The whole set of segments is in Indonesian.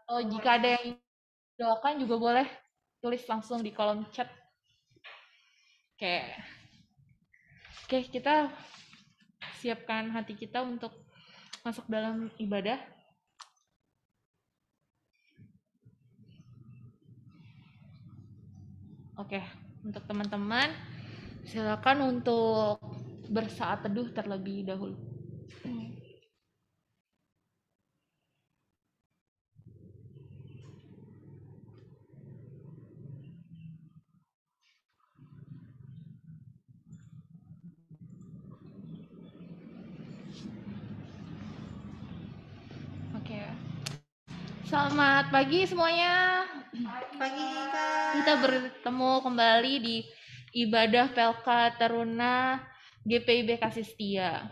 Oh, jika ada yang doakan juga boleh tulis langsung di kolom chat. Oke. Oke, kita siapkan hati kita untuk masuk dalam ibadah. Oke, untuk teman-teman, silakan untuk bersaat teduh terlebih dahulu. Oke. Selamat pagi semuanya. Pagi, Kak. Kita bertemu kembali di ibadah Pelka Taruna GPIB Kasih Setia.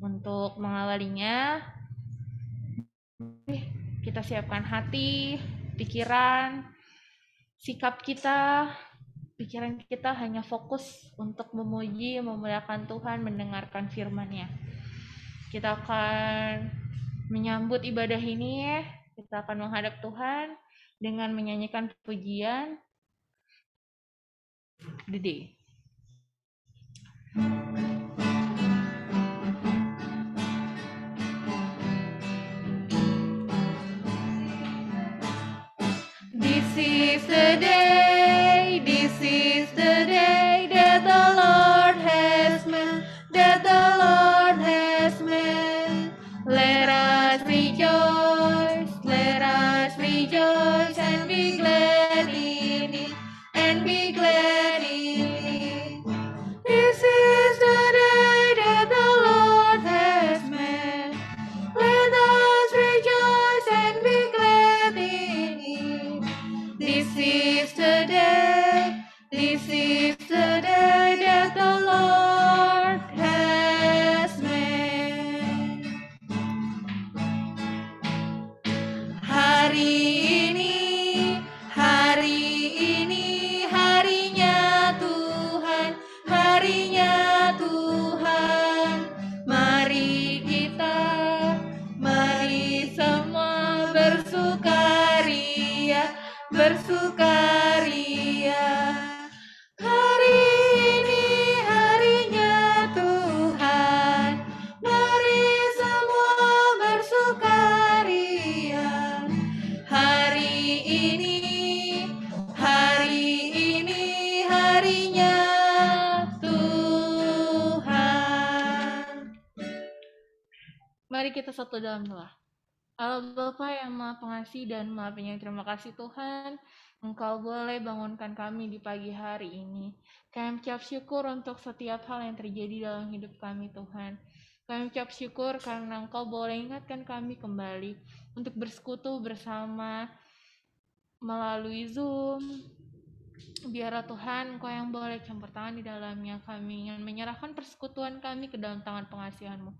Untuk mengawalinya, kita siapkan hati, pikiran, sikap kita, pikiran kita hanya fokus untuk memuji, memuliakan Tuhan, mendengarkan firman-Nya. Kita akan menyambut ibadah ini, kita akan menghadap Tuhan dengan menyanyikan pujian The Day. This is the day, this is the day that the Lord has made, that the Lord has made. Let us rejoice and be glad in it, and be glad in it. This is the day that the Lord has made. Let us rejoice and be glad in it. This is the day, this is the day that the Lord has made. Hari ini harinya Tuhan, harinya Tuhan. Mari semua bersukaria, bersukaria. Hari ini harinya Tuhan, mari semua bersukaria. Hari ini harinya Tuhan. Mari kita satu dalam doa. Allah Bapa yang Maha Pengasih dan Maha Penyayang, terima kasih Tuhan, Engkau boleh bangunkan kami di pagi hari ini. Kami ucap syukur untuk setiap hal yang terjadi dalam hidup kami Tuhan. Kami ucap syukur karena Engkau boleh ingatkan kami kembali untuk bersekutu bersama melalui Zoom. Biarlah Tuhan Engkau yang boleh campur tangan di dalamnya. Kami ingin menyerahkan persekutuan kami ke dalam tangan pengasihan-Mu.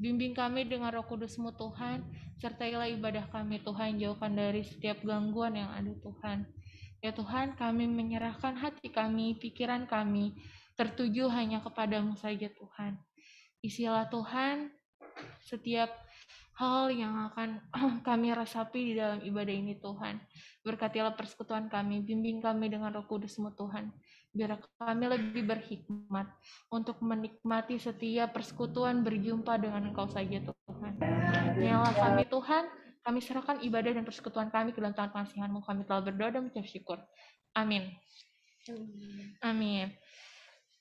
Bimbing kami dengan Roh Kudus-Mu Tuhan, sertailah ibadah kami Tuhan, jauhkan dari setiap gangguan yang ada Tuhan. Ya Tuhan, kami menyerahkan hati kami, pikiran kami, tertuju hanya kepadamu saja Tuhan. Isilah Tuhan setiap hal yang akan kami rasapi di dalam ibadah ini Tuhan. Berkatilah persekutuan kami, bimbing kami dengan Roh Kudus-Mu Tuhan. Biar kami lebih berhikmat untuk menikmati setiap persekutuan berjumpa dengan Engkau saja Tuhan. Biarlah kami Tuhan, kami serahkan ibadah dan persekutuan kami ke dalam tangan pengasihan-Mu. Kami telah berdoa dan mengucap syukur. Amin. Amin.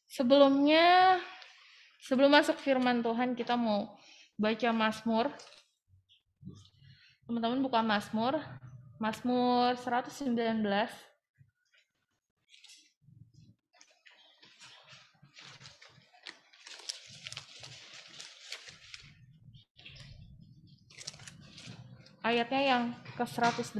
Sebelum masuk firman Tuhan, kita mau baca Mazmur. Teman-teman buka Mazmur 119. Ayatnya yang ke 108.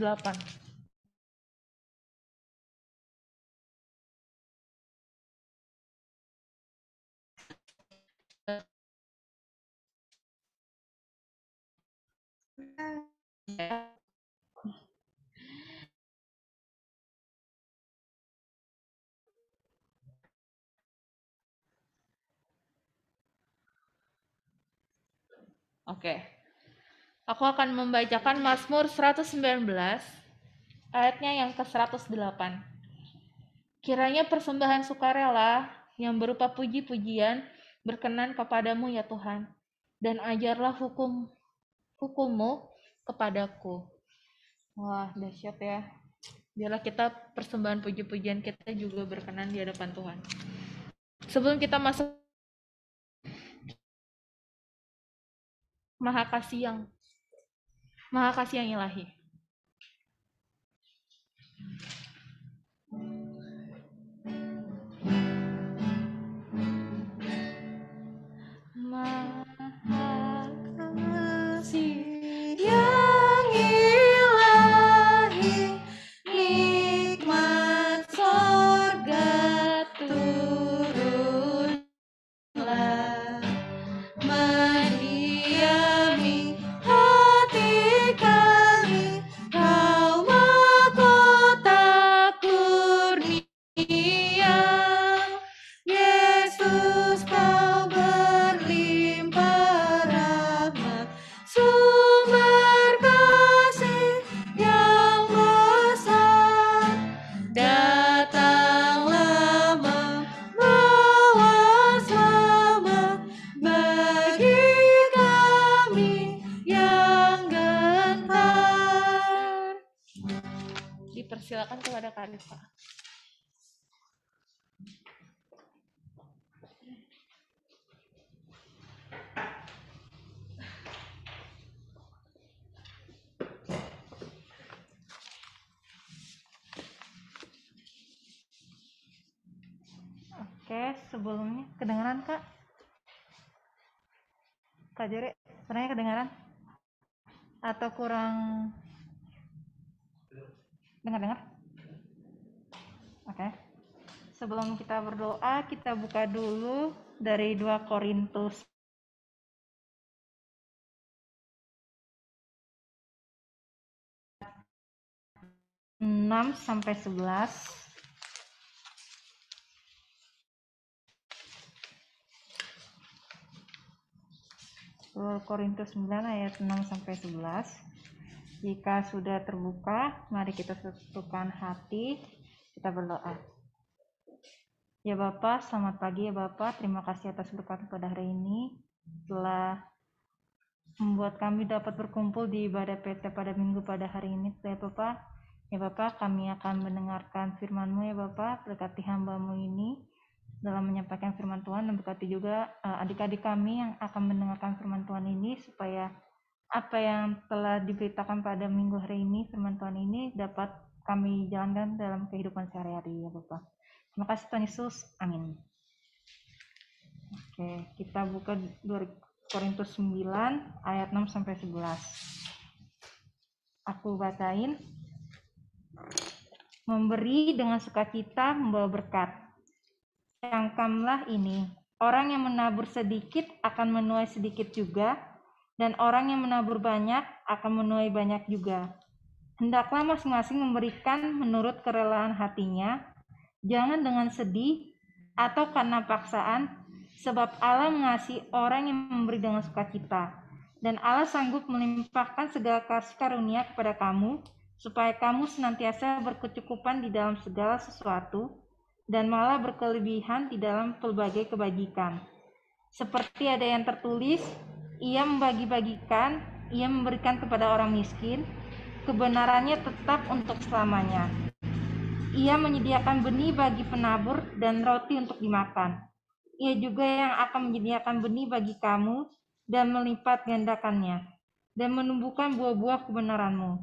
Oke. Aku akan membacakan Mazmur 119, ayatnya yang ke-108. Kiranya persembahan sukarela yang berupa puji-pujian berkenan kepadamu ya Tuhan, dan ajarlah hukum-mu kepadaku. Wah, dahsyat ya. Biarlah kita persembahan puji-pujian kita juga berkenan di hadapan Tuhan. Sebelum kita masuk Maha Kasih yang ilahi. Maha Kasih yang ilahi, nikmat sorga turunlah, mendiami hati kami, kau mahkota kurnia. Yesus, kau berlimpah rahmat, sumber kasih yang besar. Datanglah membawa selamat bagi kami yang gentar. Dipersilakan kepada Kak Rifa. Oke, sebelumnya kedengaran Kak? Kak Jere, suaranya kedengaran? Atau kurang dengar? Oke. Sebelum kita berdoa, kita buka dulu dari 2 Korintus 6-11. 2 Korintus 9 ayat 6-11. Jika sudah terbuka, mari kita satukan hati, kita berdoa. Ya Bapak, selamat pagi ya Bapak. Terima kasih atas berkat pada hari ini. Telah membuat kami dapat berkumpul di ibadah PT pada minggu pada hari ini. Ya Bapak, kami akan mendengarkan firman-Mu ya Bapak. Berkati hamba-Mu ini dalam menyampaikan firman Tuhan, dan berkati juga adik-adik kami yang akan mendengarkan firman Tuhan ini, supaya apa yang telah diberitakan pada minggu hari ini, firman Tuhan ini dapat kami jalankan dalam kehidupan sehari-hari ya Bapak. Terima kasih Tuhan Yesus, amin. Oke, kita buka 2 Korintus 9 ayat 6-11. Aku bacain. Memberi dengan sukacita membawa berkat. Camkamlah ini, orang yang menabur sedikit akan menuai sedikit juga, dan orang yang menabur banyak akan menuai banyak juga. Hendaklah masing-masing memberikan menurut kerelaan hatinya, jangan dengan sedih atau karena paksaan, sebab Allah mengasihi orang yang memberi dengan sukacita. Dan Allah sanggup melimpahkan segala kasih karunia kepada kamu, supaya kamu senantiasa berkecukupan di dalam segala sesuatu, dan malah berkelebihan di dalam pelbagai kebajikan. Seperti ada yang tertulis, ia membagi-bagikan, ia memberikan kepada orang miskin, kebenarannya tetap untuk selamanya. Ia menyediakan benih bagi penabur dan roti untuk dimakan. Ia juga yang akan menyediakan benih bagi kamu dan melipat gandakannya, dan menumbuhkan buah-buah kebenaranmu.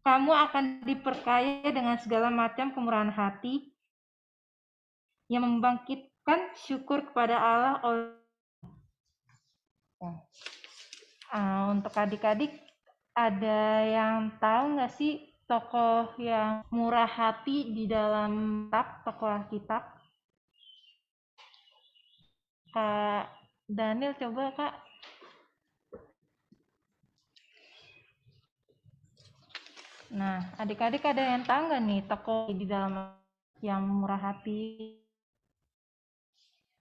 Kamu akan diperkaya dengan segala macam kemurahan hati, yang membangkitkan syukur kepada Allah. Untuk adik-adik, ada yang tahu nggak sih tokoh yang murah hati di dalam tokoh Alkitab? Kak Daniel, coba Kak. Nah, adik-adik ada yang tahu nggak nih tokoh di dalam yang murah hati,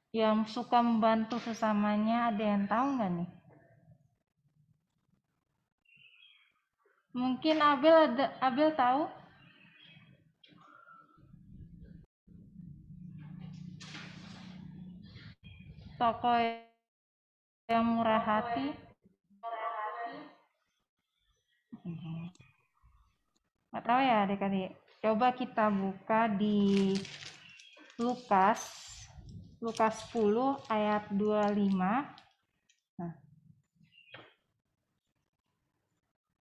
yang suka membantu sesamanya, ada yang tahu nggak nih? Mungkin Abel tahu? Tokoh yang murah hati. Nggak tahu ya adik-adik. Coba kita buka di Lukas 10 ayat 25.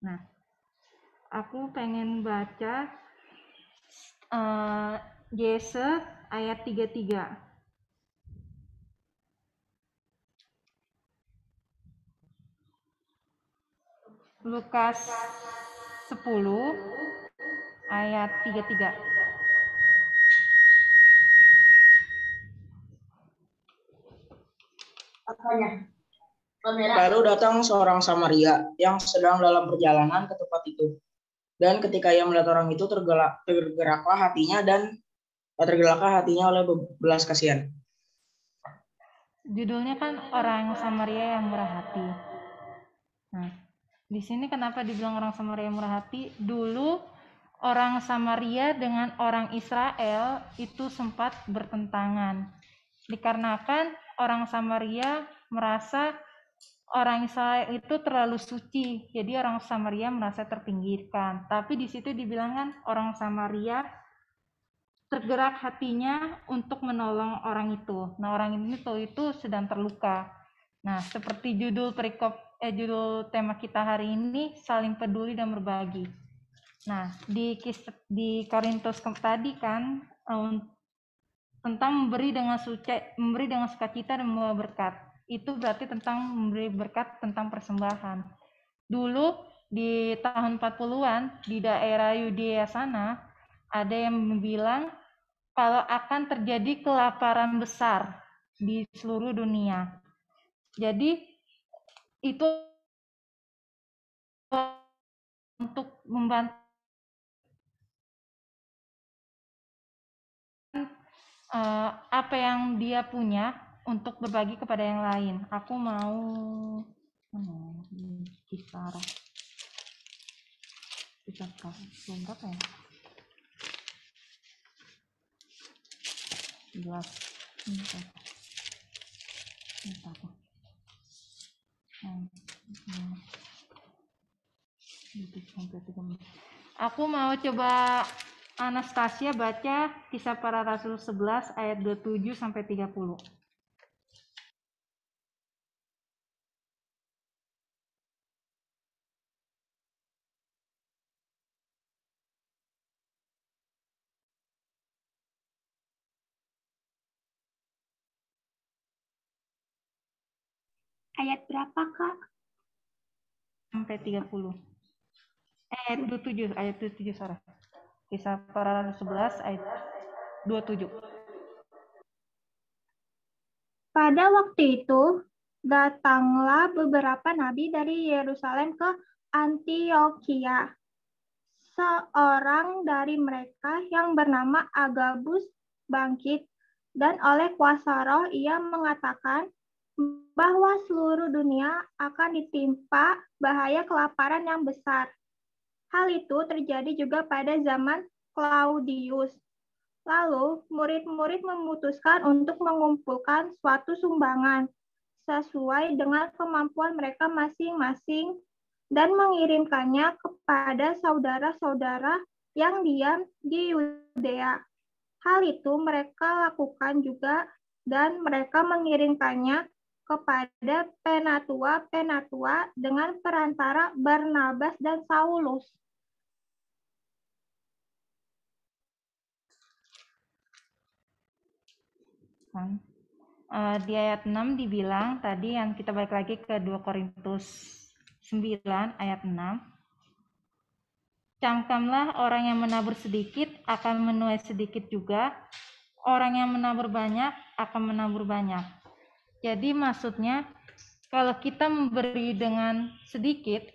Nah, aku pengen baca Yese ayat 33. Lukas 10 ayat 33. Lalu datang seorang Samaria yang sedang dalam perjalanan ke tempat itu. Dan ketika ia melihat orang itu, tergeraklah hatinya oleh belas kasihan. Judulnya kan orang Samaria yang murah hati. Nah, di sini kenapa dibilang orang Samaria yang murah hati? Dulu orang Samaria dengan orang Israel itu sempat bertentangan. Dikarenakan orang Samaria merasa orang Israel itu terlalu suci, jadi orang Samaria merasa terpinggirkan. Tapi di situ dibilangkan orang Samaria tergerak hatinya untuk menolong orang itu. Nah, orang itu sedang terluka. Nah, seperti judul tema kita hari ini, saling peduli dan berbagi. Nah, di Korintus tadi kan tentang memberi dengan sukacita dan membawa berkat. Itu berarti tentang memberi berkat, tentang persembahan. Dulu di tahun 40-an di daerah Yudea sana ada yang bilang kalau akan terjadi kelaparan besar di seluruh dunia. Jadi itu untuk membantu apa yang dia punya untuk berbagi kepada yang lain. Aku mau kisah berapa ya? 11. Aku mau coba Anastasia baca Kisah Para Rasul 11 ayat 27 sampai 30. Ayat berapa, Kak? Sampai 30. Ayat 27, Sarah. Kisah Para Rasul 11 ayat 27. Pada waktu itu, datanglah beberapa nabi dari Yerusalem ke Antioquia. Seorang dari mereka yang bernama Agabus bangkit, dan oleh kuasa roh ia mengatakan bahwa seluruh dunia akan ditimpa bahaya kelaparan yang besar. Hal itu terjadi juga pada zaman Claudius. Lalu, murid-murid memutuskan untuk mengumpulkan suatu sumbangan sesuai dengan kemampuan mereka masing-masing dan mengirimkannya kepada saudara-saudara yang diam di Yudea. Hal itu mereka lakukan juga dan mereka mengirimkannya kepada penatua-penatua dengan perantara Barnabas dan Saulus. Di ayat 6 dibilang tadi yang kita balik lagi ke 2 Korintus 9 ayat 6. Camkamlah orang yang menabur sedikit akan menuai sedikit juga. Orang yang menabur banyak akan menabur banyak. Jadi maksudnya kalau kita memberi dengan sedikit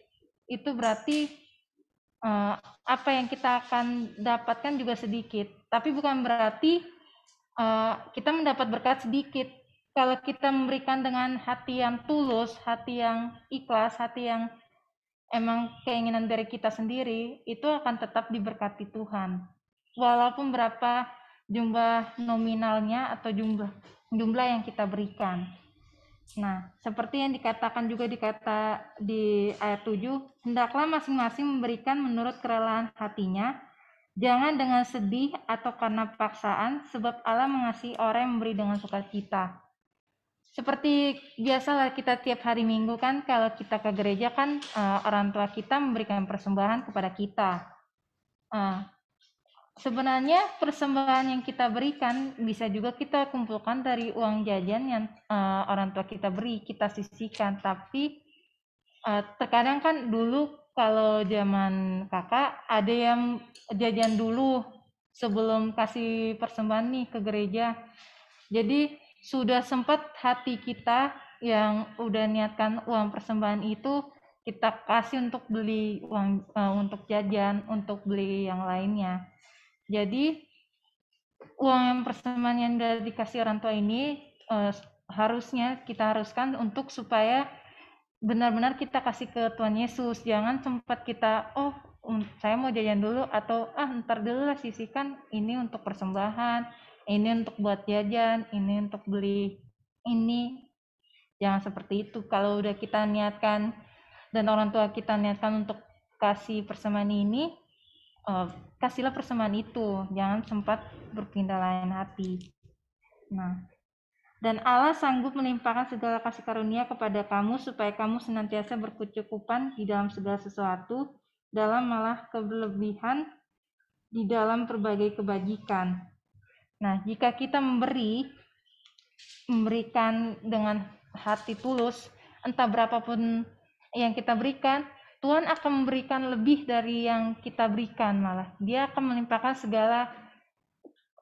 itu berarti apa yang kita akan dapatkan juga sedikit. Tapi bukan berarti kita mendapat berkat sedikit. Kalau kita memberikan dengan hati yang tulus, hati yang ikhlas, hati yang emang keinginan dari kita sendiri, itu akan tetap diberkati Tuhan. Walaupun berapa jumlah nominalnya atau jumlah yang kita berikan. Nah, seperti yang dikatakan juga di ayat 7, hendaklah masing-masing memberikan menurut kerelaan hatinya, jangan dengan sedih atau karena paksaan, sebab Allah mengasihi orang yang memberi dengan sukacita. Seperti biasalah kita tiap hari Minggu kan, kalau kita ke gereja kan orang tua kita memberikan persembahan kepada kita. Sebenarnya persembahan yang kita berikan bisa juga kita kumpulkan dari uang jajan yang orang tua kita beri, kita sisihkan. Tapi terkadang kan dulu kalau zaman kakak ada yang jajan dulu sebelum kasih persembahan nih ke gereja. Jadi sudah sempat hati kita yang udah niatkan uang persembahan itu kita kasih untuk beli uang untuk jajan, untuk beli yang lainnya. Jadi uang yang persembahan yang udah dikasih orang tua ini harusnya kita haruskan untuk supaya benar-benar kita kasih ke Tuhan Yesus. Jangan sempat kita saya mau jajan dulu, atau ntar dulu lah sisihkan ini untuk persembahan, ini untuk buat jajan, ini untuk beli ini. Jangan seperti itu. Kalau udah kita niatkan dan orang tua kita niatkan untuk kasih persembahan ini, kasihlah persembahan itu, jangan sempat berpindah lain hati. Nah, dan Allah sanggup melimpahkan segala kasih karunia kepada kamu supaya kamu senantiasa berkecukupan di dalam segala sesuatu, dalam malah kelebihan di dalam berbagai kebajikan. Nah, jika kita memberikan dengan hati tulus, entah berapapun yang kita berikan, Tuhan akan memberikan lebih dari yang kita berikan. Malah Dia akan melimpahkan segala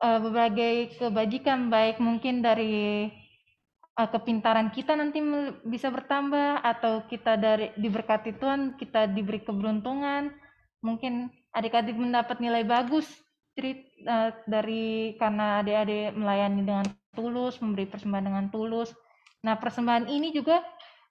berbagai kebajikan, baik mungkin dari kepintaran kita nanti bisa bertambah, atau kita diberkati Tuhan, kita diberi keberuntungan, mungkin adik-adik mendapat nilai bagus dari karena adik-adik melayani dengan tulus, memberi persembahan dengan tulus. Nah, persembahan ini juga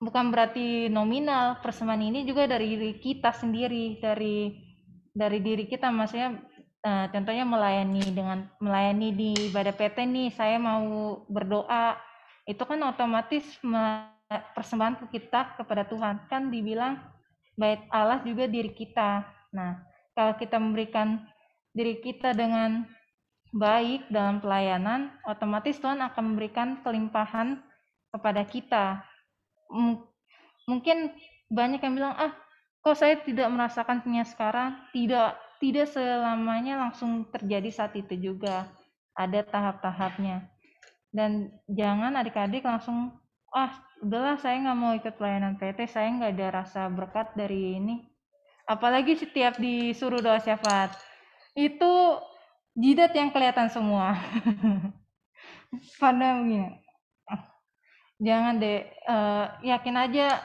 bukan berarti nominal, persembahan ini juga dari diri kita sendiri, dari diri kita, maksudnya contohnya melayani di ibadah PT nih, saya mau berdoa, itu kan otomatis persembahan kita kepada Tuhan, kan dibilang baik Allah juga diri kita. Nah, kalau kita memberikan diri kita dengan baik dalam pelayanan, otomatis Tuhan akan memberikan kelimpahan kepada kita. Mungkin banyak yang bilang, kok saya tidak merasakannya sekarang. Tidak selamanya langsung terjadi saat itu juga. Ada tahap-tahapnya. Dan jangan adik-adik langsung, udahlah saya nggak mau ikut pelayanan PT, saya nggak ada rasa berkat dari ini. Apalagi setiap disuruh doa syafaat, itu jidat yang kelihatan semua. Pada begini, jangan deh, yakin aja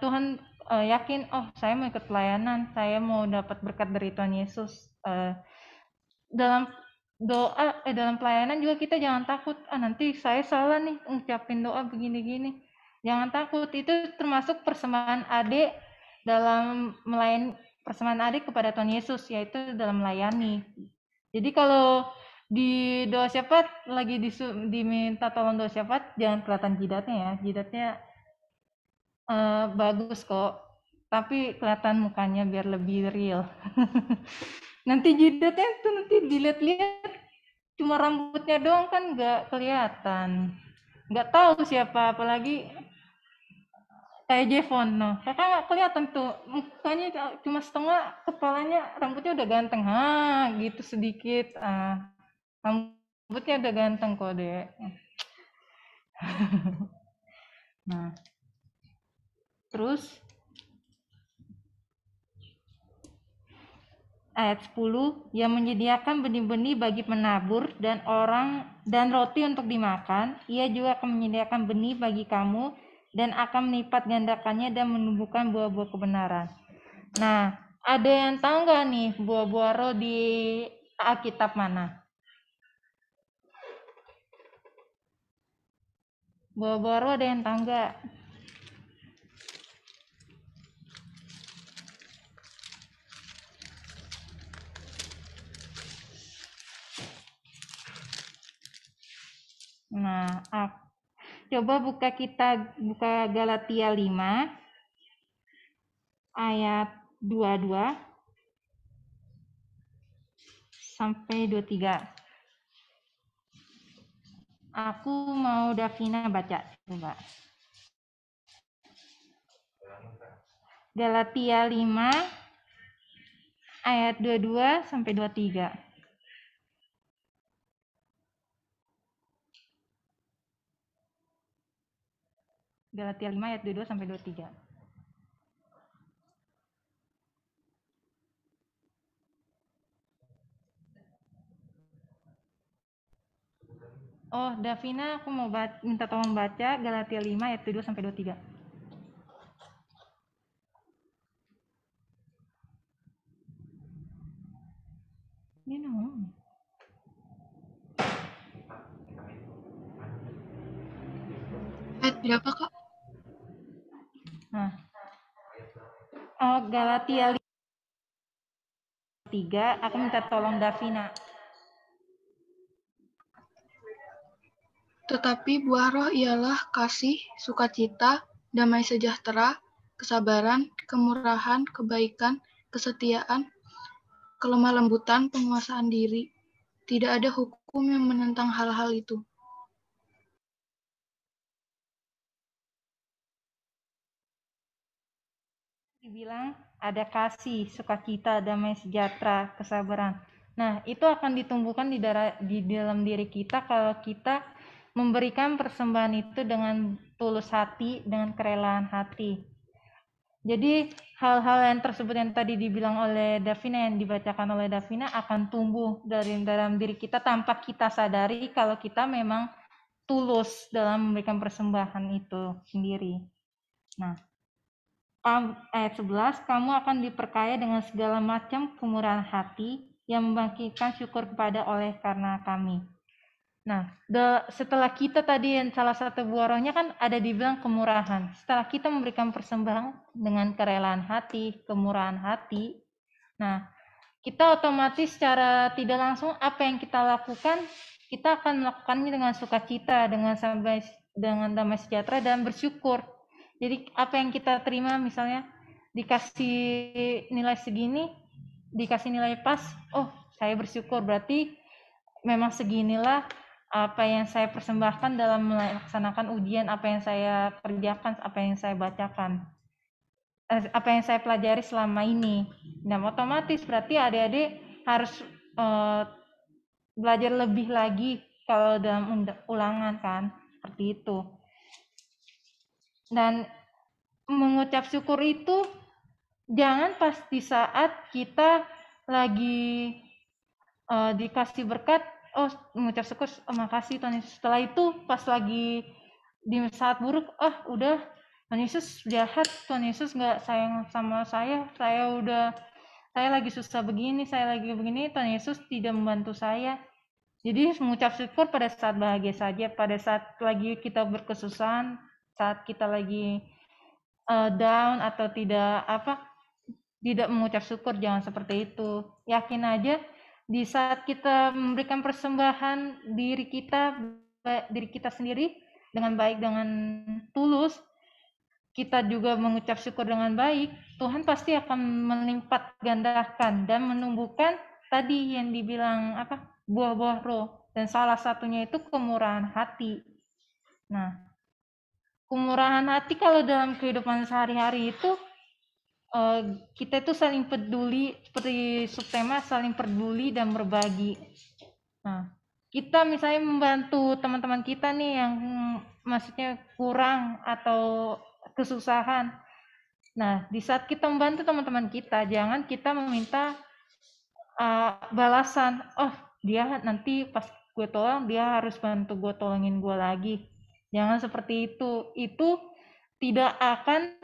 Tuhan, yakin, saya mau ikut pelayanan, saya mau dapat berkat dari Tuhan Yesus. Dalam doa dalam pelayanan juga kita jangan takut, nanti saya salah nih ngucapin doa begini-gini. Jangan takut, itu termasuk persembahan adik dalam melayani, persembahan adik kepada Tuhan Yesus, yaitu dalam melayani. Jadi kalau di doa syafaat lagi diminta tolong doa syafaat, jangan kelihatan jidatnya ya. Jidatnya bagus kok, tapi kelihatan mukanya biar lebih real. Nanti jidatnya tuh nanti dilihat-lihat cuma rambutnya doang kan nggak kelihatan, nggak tahu siapa, apalagi kayak Jevon. No, kakak nggak kelihatan tuh mukanya, cuma setengah, kepalanya rambutnya udah ganteng, gitu sedikit, rambutnya udah ganteng kok dek. Nah, terus ayat 10, yang menyediakan benih-benih bagi penabur dan roti untuk dimakan, ia juga akan menyediakan benih bagi kamu dan akan melipat gandakannya dan menumbuhkan buah-buah kebenaran. Nah, ada yang tahu nggak nih buah-buah roh di Alkitab mana? Buah-buah roh ada yang tahu nggak? Coba buka Galatia 5 ayat 22 sampai 23. Aku mau Davina baca coba. Galatia 5 ayat 22 sampai 23. Galatia 5 ayat 22 sampai 23. Oh, Davina, aku mau minta tolong baca Galatia 5 ayat 22 sampai 23. Ini no. Ayat berapa, Kak? Nah. Oh, Galatia 3, aku minta tolong Davina. Tetapi buah roh ialah kasih, sukacita, damai sejahtera, kesabaran, kemurahan, kebaikan, kesetiaan, kelemah lembutan, penguasaan diri. Tidak ada hukum yang menentang hal-hal itu. Dibilang ada kasih, sukacita, damai sejahtera, kesabaran. Nah, itu akan ditumbuhkan di dalam diri kita kalau kita memberikan persembahan itu dengan tulus hati, dengan kerelaan hati. Jadi hal-hal yang tersebut yang tadi dibilang oleh Davina, yang dibacakan oleh Davina akan tumbuh dari dalam diri kita tanpa kita sadari kalau kita memang tulus dalam memberikan persembahan itu sendiri. Nah, ayat 11, kamu akan diperkaya dengan segala macam kemurahan hati yang membangkitkan syukur kepada oleh karena kami. Nah, setelah kita tadi yang salah satu buah rohnya kan ada dibilang kemurahan. Setelah kita memberikan persembahan dengan kerelaan hati, kemurahan hati, nah kita otomatis secara tidak langsung apa yang kita lakukan, kita akan melakukannya dengan sukacita, dengan damai sejahtera dan bersyukur. Jadi apa yang kita terima misalnya dikasih nilai segini, dikasih nilai pas, oh saya bersyukur berarti memang seginilah apa yang saya persembahkan dalam melaksanakan ujian, apa yang saya kerjakan, apa yang saya bacakan, apa yang saya pelajari selama ini. Dan otomatis berarti adik-adik harus belajar lebih lagi kalau dalam ulangan kan, seperti itu. Dan mengucap syukur itu jangan pas di saat kita lagi dikasih berkat, oh mengucap syukur, oh, makasih Tuhan Yesus. Setelah itu pas lagi di saat buruk, udah Tuhan Yesus jahat, Tuhan Yesus nggak sayang sama saya lagi susah begini, saya lagi begini, Tuhan Yesus tidak membantu saya. Jadi mengucap syukur pada saat bahagia saja, pada saat lagi kita berkesusahan, saat kita lagi down atau tidak mengucap syukur, jangan seperti itu. Yakin aja di saat kita memberikan persembahan diri kita sendiri dengan baik, dengan tulus, kita juga mengucap syukur dengan baik, Tuhan pasti akan melipat gandakan dan menumbuhkan tadi yang dibilang buah-buah roh, dan salah satunya itu kemurahan hati. Nah, kemurahan hati kalau dalam kehidupan sehari-hari itu kita itu saling peduli, seperti subtema saling peduli dan berbagi. Nah, kita misalnya membantu teman-teman kita nih yang maksudnya kurang atau kesusahan. Nah, di saat kita membantu teman-teman kita, jangan kita meminta balasan. Oh, dia nanti pas gue tolong, dia harus bantu gue tolongin gue lagi. Jangan seperti itu. Itu tidak akan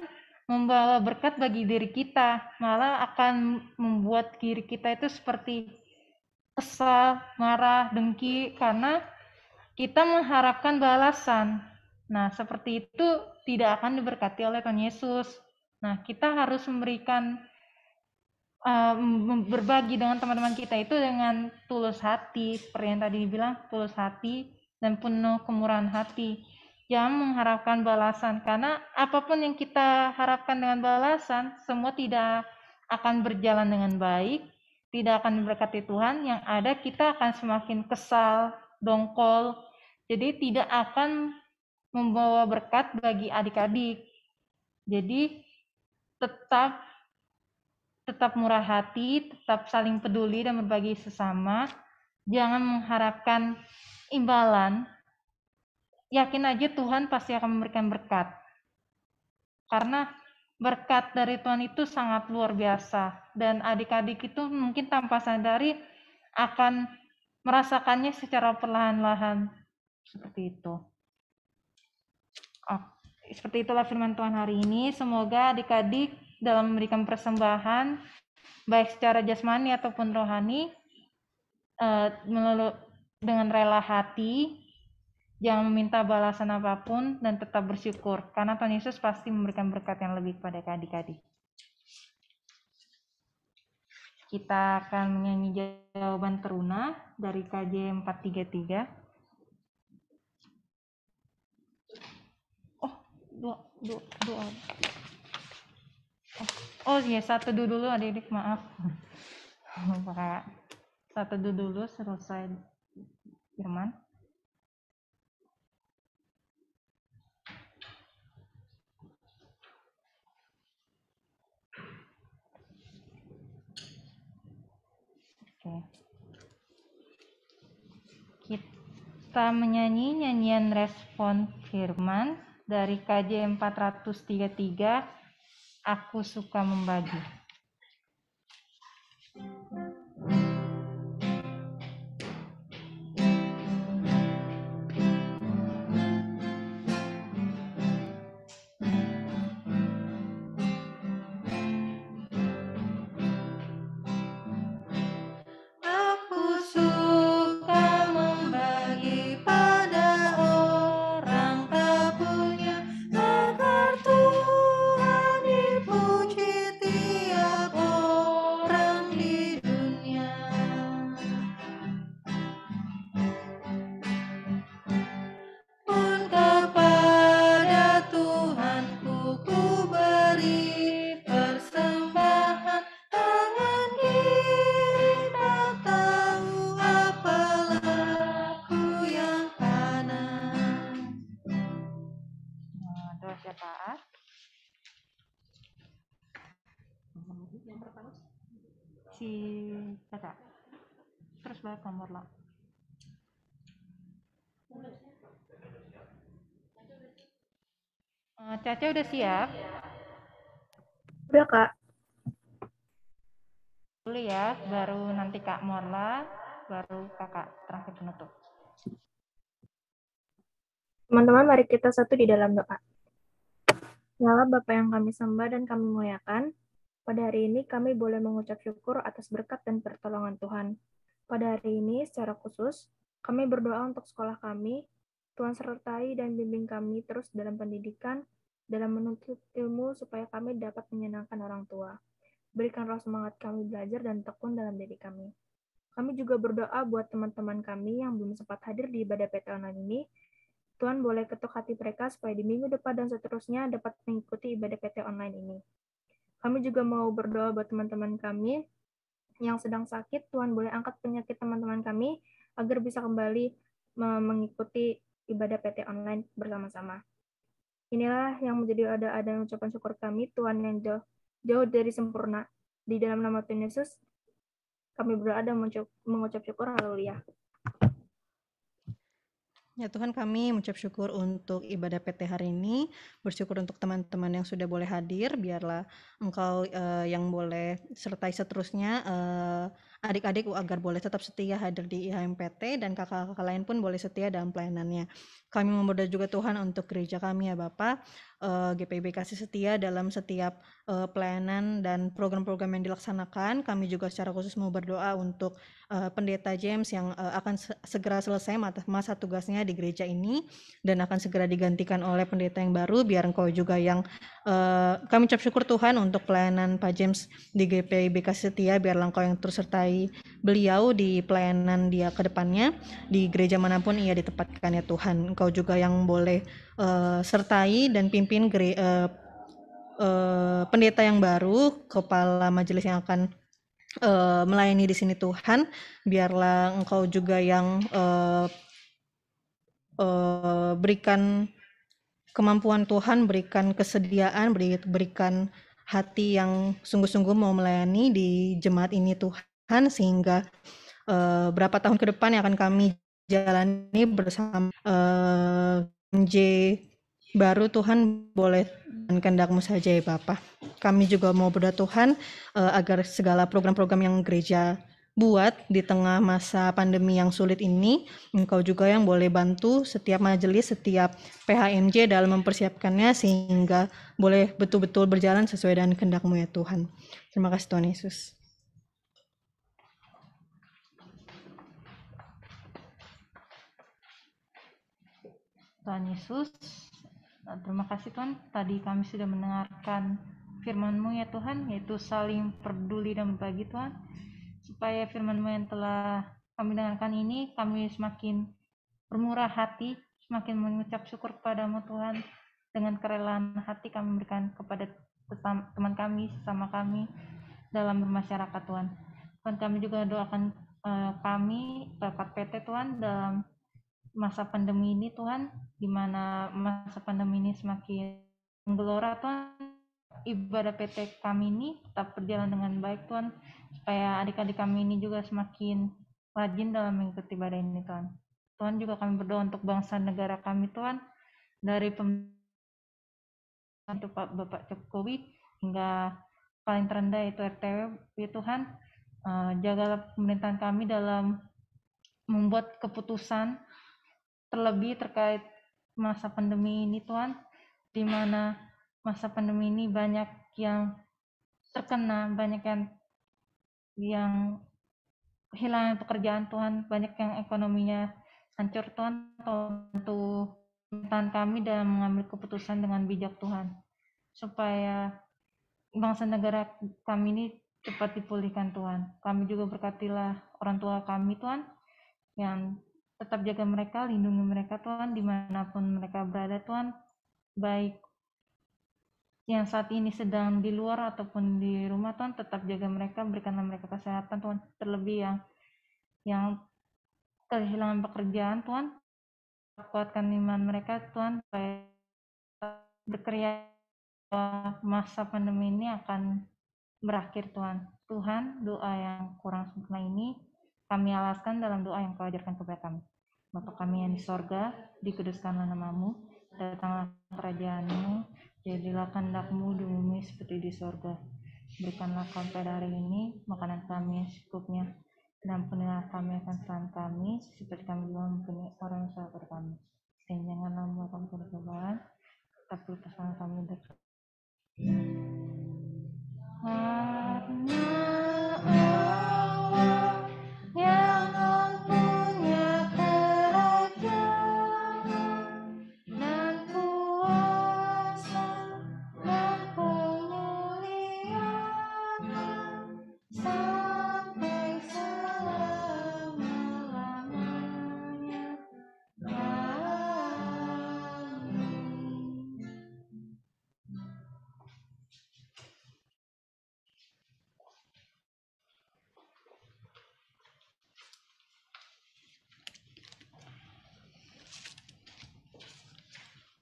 membawa berkat bagi diri kita, malah akan membuat diri kita itu seperti kesal, marah, dengki, karena kita mengharapkan balasan. Nah, seperti itu tidak akan diberkati oleh Tuhan Yesus. Nah, kita harus memberikan berbagi dengan teman-teman kita itu dengan tulus hati, seperti yang tadi dibilang, tulus hati dan penuh kemurahan hati. jangan mengharapkan balasan, karena apapun yang kita harapkan dengan balasan, semua tidak akan berjalan dengan baik, tidak akan diberkati Tuhan. Yang ada kita akan semakin kesal, dongkol, jadi tidak akan membawa berkat bagi adik-adik. Jadi tetap murah hati, tetap saling peduli dan berbagi sesama. Jangan mengharapkan imbalan. Yakin aja Tuhan pasti akan memberikan berkat. Karena berkat dari Tuhan itu sangat luar biasa. Dan adik-adik itu mungkin tanpa sadari akan merasakannya secara perlahan-lahan. Seperti itu. Seperti itulah firman Tuhan hari ini. Semoga adik-adik dalam memberikan persembahan, baik secara jasmani ataupun rohani, dengan rela hati, jangan meminta balasan apapun, dan tetap bersyukur. Karena Tuhan Yesus pasti memberikan berkat yang lebih kepada adik-adik. Kita akan menyanyi jawaban teruna dari KJ 433. Doa. Oh iya, satu dulu adik-adik, maaf. Pak, satu dulu selesai firman. Oke. Kita menyanyi nyanyian respon firman dari KJ 433, Aku Suka Membagi. Si Caca, terus balik nomor lah. Caca udah siap? Udah, Kak. Dulu ya, baru nanti Kak Morla, baru Kakak terakhir penutup. Teman-teman, mari kita satu di dalam doa. Ya Allah Bapa yang kami sembah dan kami muliakan, pada hari ini kami boleh mengucap syukur atas berkat dan pertolongan Tuhan. Pada hari ini secara khusus, kami berdoa untuk sekolah kami, Tuhan sertai dan bimbing kami terus dalam pendidikan, dalam menuntut ilmu supaya kami dapat menyenangkan orang tua. Berikan roh semangat kami belajar dan tekun dalam diri kami. Kami juga berdoa buat teman-teman kami yang belum sempat hadir di ibadah PT online ini, Tuhan boleh ketuk hati mereka supaya di minggu depan dan seterusnya dapat mengikuti ibadah PT online ini. Kami juga mau berdoa buat teman-teman kami yang sedang sakit, Tuhan boleh angkat penyakit teman-teman kami agar bisa kembali mengikuti ibadah PT online bersama-sama. Inilah yang menjadi ada ucapan syukur kami, Tuhan yang jauh dari sempurna. Di dalam nama Tuhan Yesus, kami berdoa dan mengucap syukur, haleluya. Ya Tuhan, kami mengucap syukur untuk ibadah PT hari ini, bersyukur untuk teman-teman yang sudah boleh hadir, biarlah Engkau yang boleh sertai seterusnya, adik-adik agar boleh tetap setia hadir di IHMPT dan kakak-kakak lain pun boleh setia dalam pelayanannya. Kami berdoa juga Tuhan untuk gereja kami ya Bapak, GPIB kasih setia dalam setiap pelayanan dan program-program yang dilaksanakan. Kami juga secara khusus mau berdoa untuk Pendeta James yang akan segera selesai masa tugasnya di gereja ini dan akan segera digantikan oleh pendeta yang baru, biar Engkau juga yang kami ucap syukur Tuhan untuk pelayanan Pak James di GPIB kasih setia, biarlah Engkau yang terus sertai menyertai beliau di pelayanan dia ke depannya di gereja manapun ia ditempatkan ya Tuhan. Engkau juga yang boleh sertai dan pimpin pendeta yang baru, kepala majelis yang akan melayani di sini Tuhan. Biarlah Engkau juga yang berikan kemampuan Tuhan, berikan kesediaan, berikan hati yang sungguh-sungguh mau melayani di jemaat ini Tuhan, sehingga berapa tahun ke depan yang akan kami jalani bersama MJ baru Tuhan boleh dan kehendak-Mu saja ya Bapa. Kami juga mau berdoa Tuhan agar segala program-program yang gereja buat di tengah masa pandemi yang sulit ini, Engkau juga yang boleh bantu setiap majelis, setiap PHMJ dalam mempersiapkannya sehingga boleh betul-betul berjalan sesuai dengan kehendak-Mu ya Tuhan. Terima kasih Tuhan Yesus. Tuhan Yesus, terima kasih Tuhan. Tadi kami sudah mendengarkan firman-Mu ya Tuhan, yaitu saling peduli dan berbagi Tuhan. Supaya firman-Mu yang telah kami dengarkan ini, kami semakin bermurah hati, semakin mengucap syukur kepada-Mu Tuhan. Dengan kerelaan hati kami memberikan kepada teman kami, sesama kami dalam bermasyarakat Tuhan. Tuhan, kami juga doakan kami, Bapak PT Tuhan, dalam masa pandemi ini Tuhan, di mana masa pandemi ini semakin menggelora Tuhan, ibadah PT kami ini tetap berjalan dengan baik Tuhan, supaya adik-adik kami ini juga semakin rajin dalam mengikuti ibadah ini Tuhan. Tuhan, juga kami berdoa untuk bangsa negara kami Tuhan, dari itu Pak Bapak Jokowi hingga paling terendah yaitu RTW ya Tuhan. Jagalah pemerintahan kami dalam membuat keputusan terlebih terkait masa pandemi ini Tuhan, di mana masa pandemi ini banyak yang terkena, banyak yang kehilangan pekerjaan Tuhan, banyak yang ekonominya hancur Tuhan. Untuk pemerintahan kami dalam mengambil keputusan dengan bijak Tuhan, supaya bangsa negara kami ini cepat dipulihkan Tuhan. Kami juga berkatilah orang tua kami Tuhan, yang tetap jaga mereka, lindungi mereka Tuhan, dimanapun mereka berada Tuhan, baik yang saat ini sedang di luar ataupun di rumah Tuhan, tetap jaga mereka, berikanlah mereka kesehatan Tuhan, terlebih yang kehilangan pekerjaan Tuhan, kuatkan iman mereka Tuhan, supaya berkarya masa pandemi ini akan berakhir Tuhan. Tuhan, doa yang kurang sempurna ini kami alaskan dalam doa yang Kau ajarkan kepada kami. Bapa kami yang di sorga, dikuduskanlah nama-Mu, datanglah kerajaan-Mu, jadilah kehendak-Mu di bumi seperti di sorga. Berikanlah kami pada hari ini makanan kami yang secukupnya, dan ampunilah kami akan kesalahan kami, seperti kami juga mengampuni orang yang salah kepada kami. Dan janganlah membawa kami ke percobaan, tapi lepaskanlah kami dari karena Allah yang mempunyai kerajaan dan kuasa dan kemuliaan sampai selama-lamanya. Amin.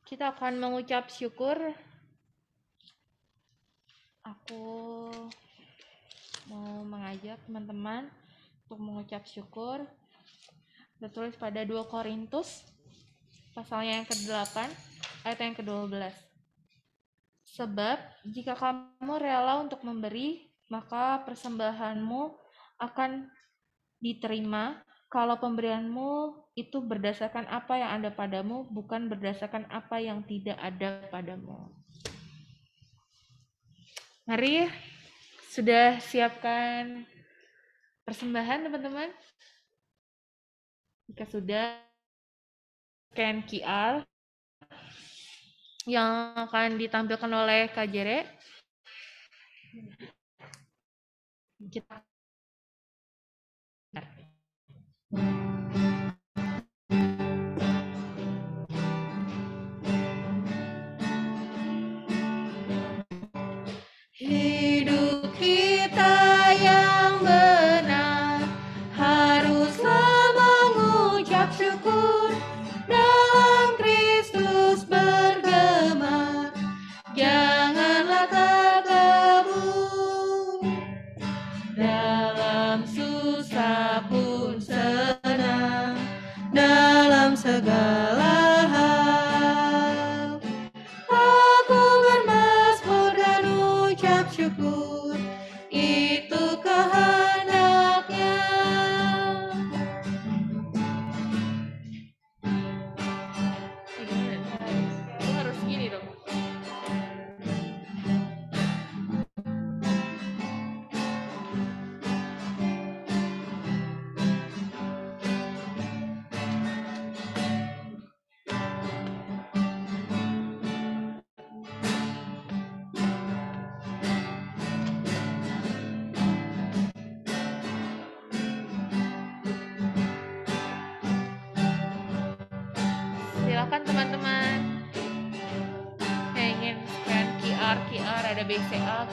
Kita akan mengucap syukur. Aku mau mengajak teman-teman untuk mengucap syukur. Tertulis pada 2 Korintus pasalnya yang ke-8 ayat yang ke-12. Sebab jika kamu rela untuk memberi, maka persembahanmu akan diterima kalau pemberianmu itu berdasarkan apa yang ada padamu, bukan berdasarkan apa yang tidak ada padamu. Mari, sudah siapkan persembahan teman-teman? Jika sudah, scan QR yang akan ditampilkan oleh Kak Jere. Kita Hidup kita yang benar haruslah mengucap syukur, dalam Kristus bergema, janganlah takabur. Dalam susah pun senang, dalam segala hal aku bermazmur dan ucap syukur, itu kehendaknya. Harus gini dong. Silakan teman-teman yang ingin scan QR ada BCA.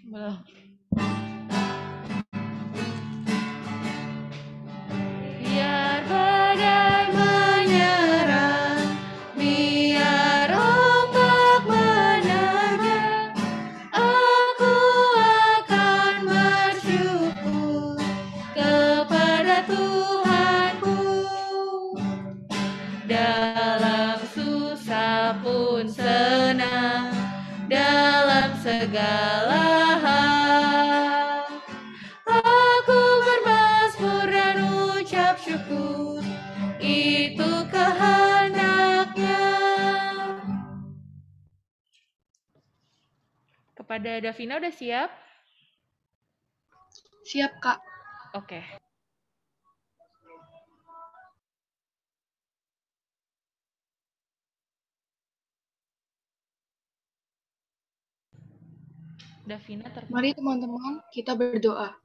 Belum. Biar badai menyerang, biar ombak menerjang, aku akan bersyukur kepada Tuhanku. Dalam susah pun senang, dalam segala hal aku bermazmur dan ucap syukur, itu kehendaknya. Kepada Davina udah siap? Siap, Kak. Oke. Davina Mari teman-teman, kita berdoa.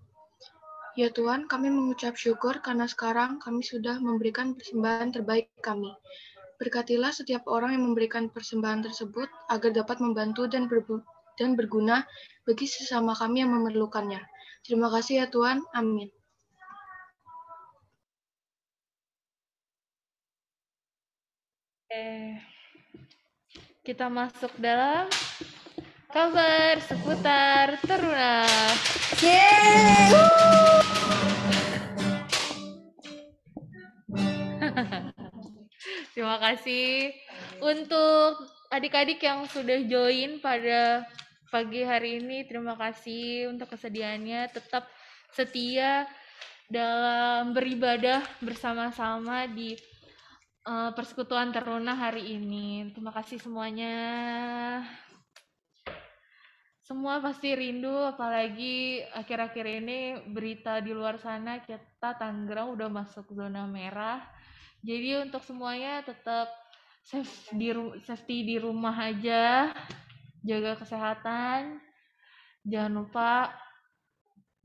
Ya Tuhan, kami mengucap syukur karena sekarang kami sudah memberikan persembahan terbaik kami. Berkatilah setiap orang yang memberikan persembahan tersebut agar dapat membantu dan berguna bagi sesama kami yang memerlukannya. Terima kasih ya Tuhan. Amin. Kita masuk dalam kabar seputar Teruna. Yeay! Terima kasih untuk adik-adik yang sudah join pada pagi hari ini. Terima kasih untuk kesediaannya. Tetap setia dalam beribadah bersama-sama di Persekutuan Teruna hari ini. Terima kasih semuanya. Semua pasti rindu, apalagi akhir-akhir ini berita di luar sana kita Tangerang udah masuk zona merah. Jadi untuk semuanya tetap safety di rumah aja, jaga kesehatan. Jangan lupa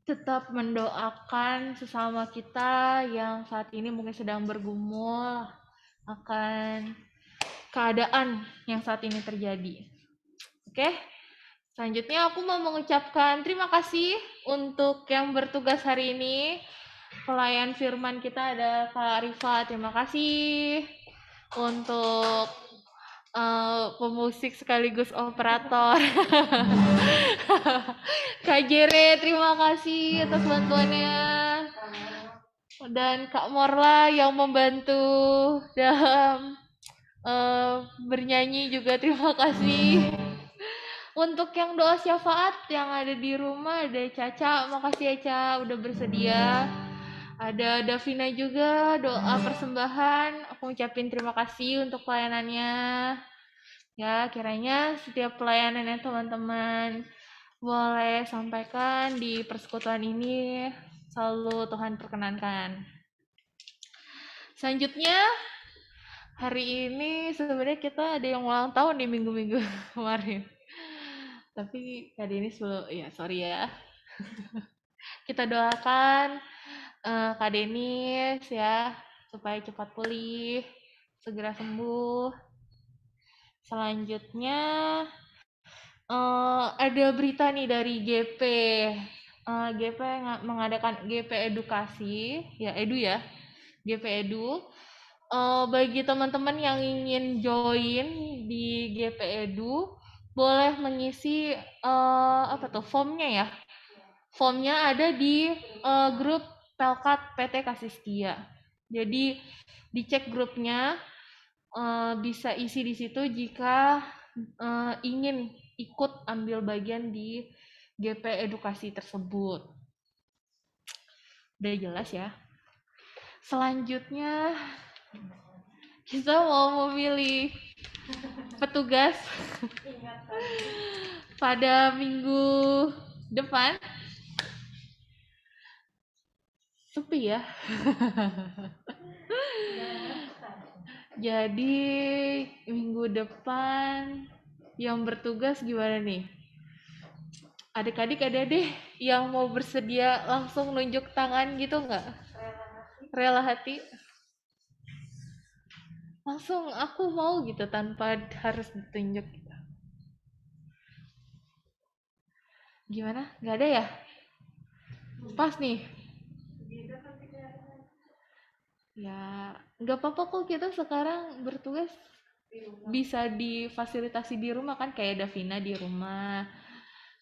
tetap mendoakan sesama kita yang saat ini mungkin sedang bergumul akan keadaan yang saat ini terjadi. Oke? Selanjutnya aku mau mengucapkan terima kasih untuk yang bertugas hari ini. Pelayan firman kita ada Kak Arifa, terima kasih. Untuk pemusik sekaligus operator Kak Jere, terima kasih atas bantuannya. Dan Kak Morla yang membantu dalam bernyanyi juga terima kasih. Untuk yang doa syafaat yang ada di rumah ada Caca, makasih ya Ca udah bersedia. Ada Davina juga doa persembahan. Aku ucapin terima kasih untuk pelayanannya. Ya, kiranya setiap pelayanannya teman-teman boleh sampaikan di persekutuan ini selalu Tuhan perkenankan. Selanjutnya hari ini sebenarnya kita ada yang ulang tahun di minggu-minggu kemarin. Tapi kali ini sebelum ya sorry ya. Kita doakan Kak Denis ya supaya cepat pulih, segera sembuh. Selanjutnya ada berita nih dari GP. GP mengadakan GP edukasi, ya Edu ya, GP Edu. Bagi teman-teman yang ingin join di GP Edu, boleh mengisi formnya ya. Formnya ada di grup Pelkat PT Kasih Setia. Jadi dicek grupnya, bisa isi di situ jika ingin ikut ambil bagian di GP edukasi tersebut. Udah jelas ya. Selanjutnya kita mau memilih petugas pada minggu depan. Sepi ya. Jadi minggu depan yang bertugas gimana nih? Adik-adik ada deh yang mau bersedia langsung nunjuk tangan gitu nggak? Rela hati? Langsung aku mau gitu tanpa harus ditunjuk. Gimana? Nggak ada ya? Pas nih. Ya, nggak apa-apa kok kita sekarang bertugas bisa difasilitasi di rumah kan, kayak Davina di rumah,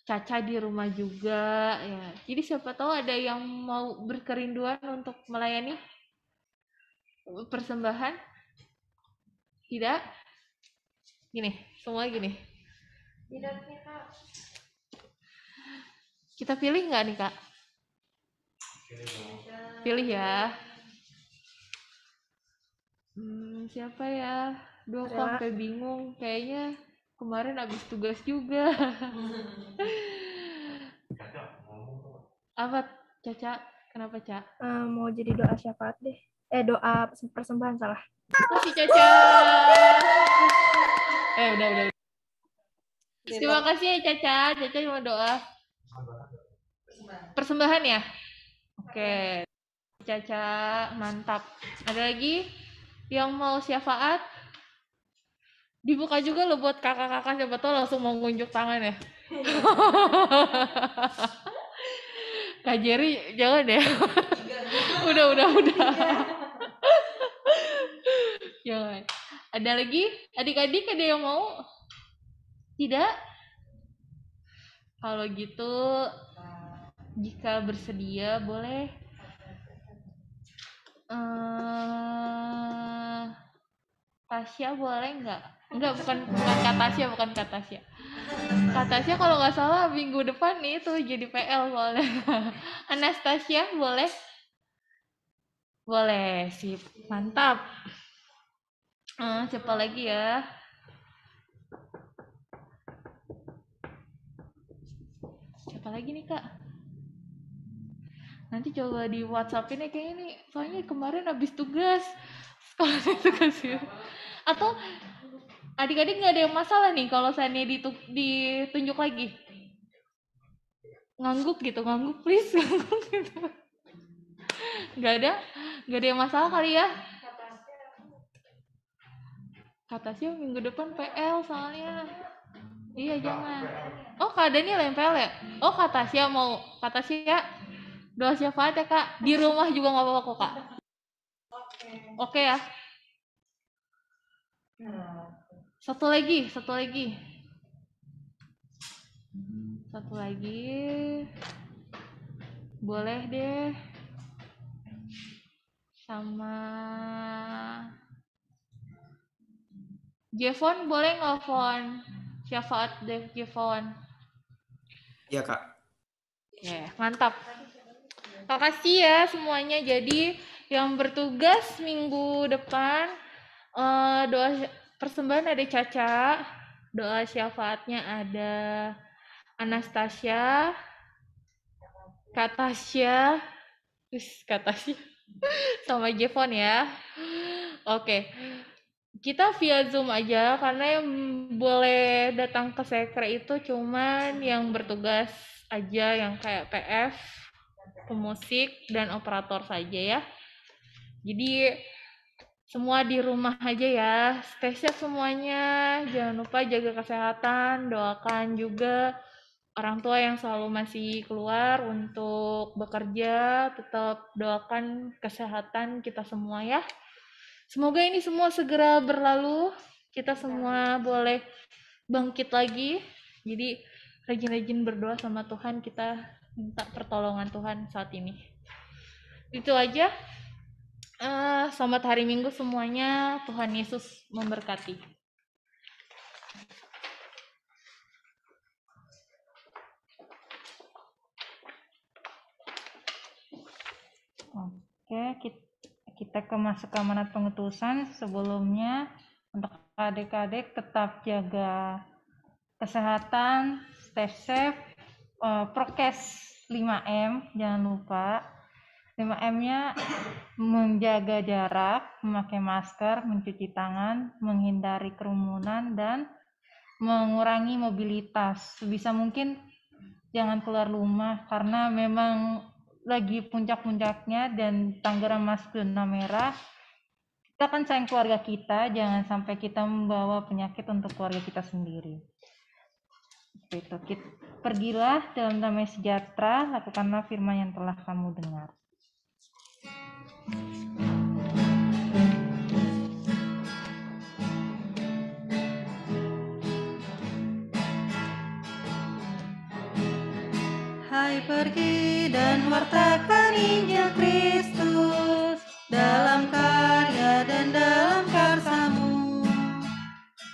Caca di rumah juga ya. Jadi siapa tahu ada yang mau berkerinduan untuk melayani persembahan. Tidak? Gini, semua gini. Tidak nih Kak. Kita pilih nggak nih Kak? Pilih ya. Siapa ya? Duh, aku sampai bingung. Kayaknya kemarin habis tugas juga. Apa, Caca? Kenapa, Ca? Mau jadi doa syafaat deh. Doa persembahan salah. Kasih Caca. Udah. Terima kasih ya Caca. Caca mau doa persembahan ya? Oke. Caca, mantap. Ada lagi yang mau syafaat? Dibuka juga lo buat kakak-kakak, siapa tahu langsung mau ngunjuk tangan ya. Kak Jerry jangan ya. udah. Jangan. Ada lagi? Adik-adik ada yang mau? Tidak? Kalau gitu jika bersedia boleh Tasya boleh nggak? Enggak, bukan Kak Tasya, Kak Tasya kalau nggak salah minggu depan nih itu jadi PL soalnya. Anastasia boleh? Boleh, sip. Mantap. Siapa lagi ya? Siapa lagi nih Kak? Nanti coba di WhatsApp-in ya kayaknya nih. Soalnya kemarin habis tugas. Sekolah tugas ya. Atau adik-adik nggak ada yang masalah nih kalau saya ditunjuk lagi? Ngangguk please. Ngangguk gitu. Nggak ada yang masalah kali ya? Kata sih minggu depan PL soalnya. Iya jangan. Oh Kak Daniel yang PL ya? Oh Kak Tasya mau. Kak Tasya doa syafaat ya Kak. Di rumah juga nggak apa-apa kok Kak. Oke ya. Satu lagi. Boleh deh. Sama Jevon boleh nggak Fon? syafaat Dev Givawan. Ya Kak. Ya, mantap. Makasih ya semuanya. Jadi yang bertugas minggu depan doa persembahan ada Caca, doa syafaatnya ada Anastasia, Katasya, sama Jevon ya. Oke. Kita via Zoom aja karena yang boleh datang ke sekre itu cuman yang bertugas aja yang kayak PF, pemusik dan operator saja ya. Jadi semua di rumah aja ya. Stay safe semuanya. Jangan lupa jaga kesehatan, doakan juga orang tua yang selalu masih keluar untuk bekerja, tetap doakan kesehatan kita semua ya. Semoga ini semua segera berlalu, kita semua boleh bangkit lagi. Jadi rajin-rajin berdoa sama Tuhan, kita minta pertolongan Tuhan saat ini. Itu aja. Selamat hari Minggu semuanya, Tuhan Yesus memberkati. Oke, kita masuk ke amanat pengutusan. Sebelumnya untuk adik-adik tetap jaga kesehatan, stay safe, prokes 5M jangan lupa. 5M-nya menjaga jarak, memakai masker, mencuci tangan, menghindari kerumunan, dan mengurangi mobilitas. Sebisa mungkin jangan keluar rumah karena memang lagi puncak-puncaknya dan Tangerang masuk zona merah. Kita kan sayang keluarga kita, jangan sampai kita membawa penyakit untuk keluarga kita sendiri. Itu. Pergilah dalam damai sejahtera, lakukanlah firman yang telah kamu dengar. Hai, pergi dan wartakan Injil Kristus dalam karya dan dalam karsamu,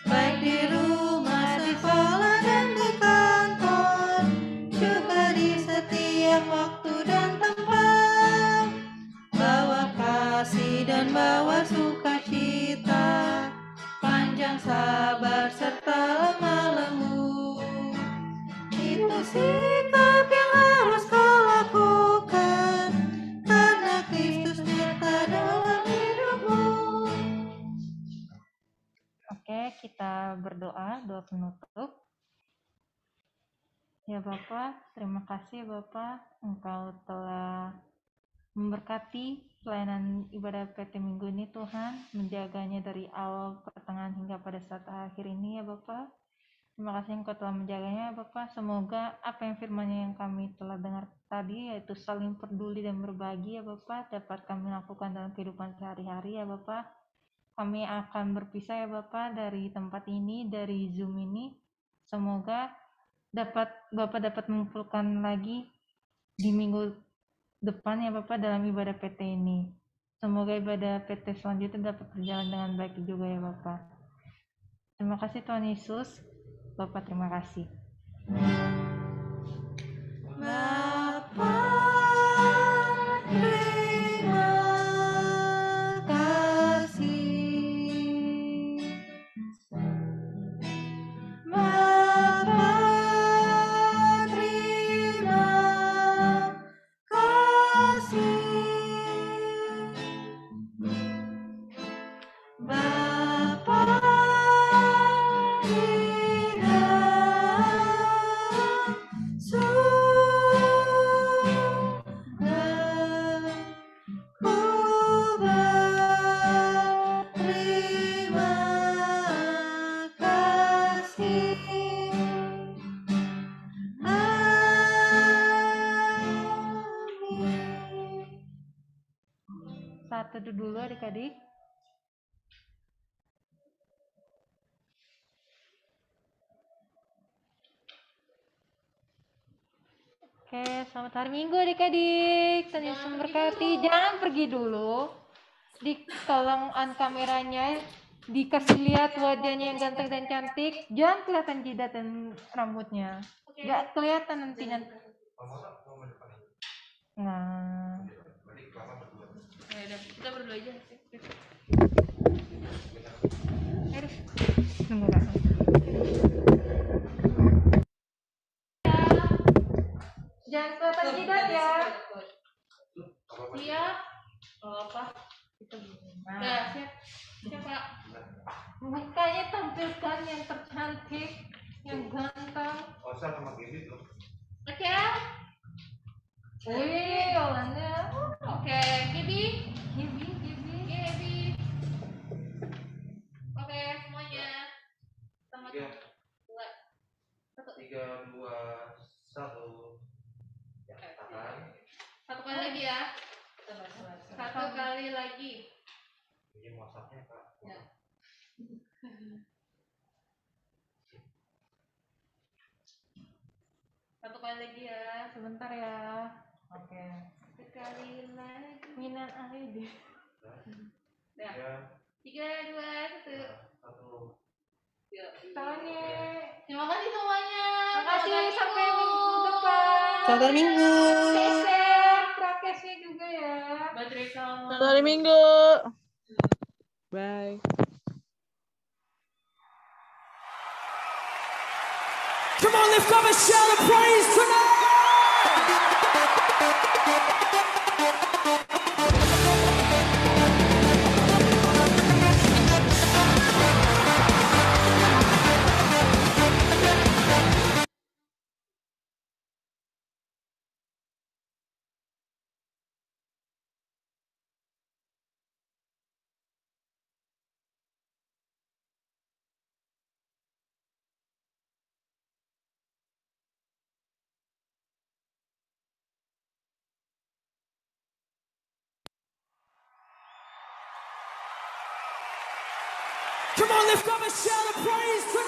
baik di rumah, sekolah, dan di kantor, juga di setiap waktu dan tempat. Bawa kasih dan bawa sukacita, panjang sabar serta lemah lembut. Itu sikap yang harus kau lakukan, karena Kristus nyata dalam hidupmu. Oke, kita berdoa, doa penutup. Ya Bapak, terima kasih Bapak, Engkau telah memberkati pelayanan ibadah PT Minggu ini Tuhan, menjaganya dari awal, pertengahan hingga pada saat akhir ini ya Bapak. Terima kasih Engkau telah menjaganya ya Bapak. Semoga apa yang firman-Nya yang kami telah dengar tadi, yaitu saling peduli dan berbagi ya Bapak, dapat kami lakukan dalam kehidupan sehari-hari ya Bapak. Kami akan berpisah ya Bapak dari tempat ini, dari Zoom ini. Semoga Bapak dapat mengumpulkan lagi di minggu depan ya Bapak dalam ibadah PT ini. Semoga ibadah PT selanjutnya dapat berjalan dengan baik juga ya Bapak. Terima kasih Tuhan Yesus. Bapak terima kasih. Bapa, terima kasih. Bapa, terima kasih. Bapa, Saat teduh dulu adik-adik. Oke, selamat hari Minggu adik-adik. Tuhan Yesus memberkati. Jangan pergi dulu. Tolong on kameranya dikasih lihat wajahnya yang ganteng dan cantik, jangan kelihatan jidat dan rambutnya. Nggak kelihatan nantinya. Nah, Ya udah, kita berdua aja. harus nunggu Kak. Jangan kelihatan jidat ya. Siap. Oh, apa? Udah, siap. Siap, Kak. Mukanya tampilkan yang tercantik, yang ganteng. Oke. Wih, Yolanda. Oke, Gibi. Gibi. Gibi. Oke, semuanya. Sama Tiga. dua. Satu. 3, 2, 1. Ya, tahan. Satu kali lagi ya. Satu kali lagi. Ini WhatsApp-nya, Kak. Ya. Satu kali lagi ya. Sebentar ya. Oke. Sekali lagi. Minan aja. Ya. 3, 2, 1. 1. Tanya. Terima kasih semuanya. Makasih, Selamat sampai minggu. minggu depan. Selamat minggu. Share prokesnya juga ya. Baterai kamu. Selamat hari Minggu. Bye. Come on, lift up a shout of praise tonight! Come on, lift up a shout of praise tonight!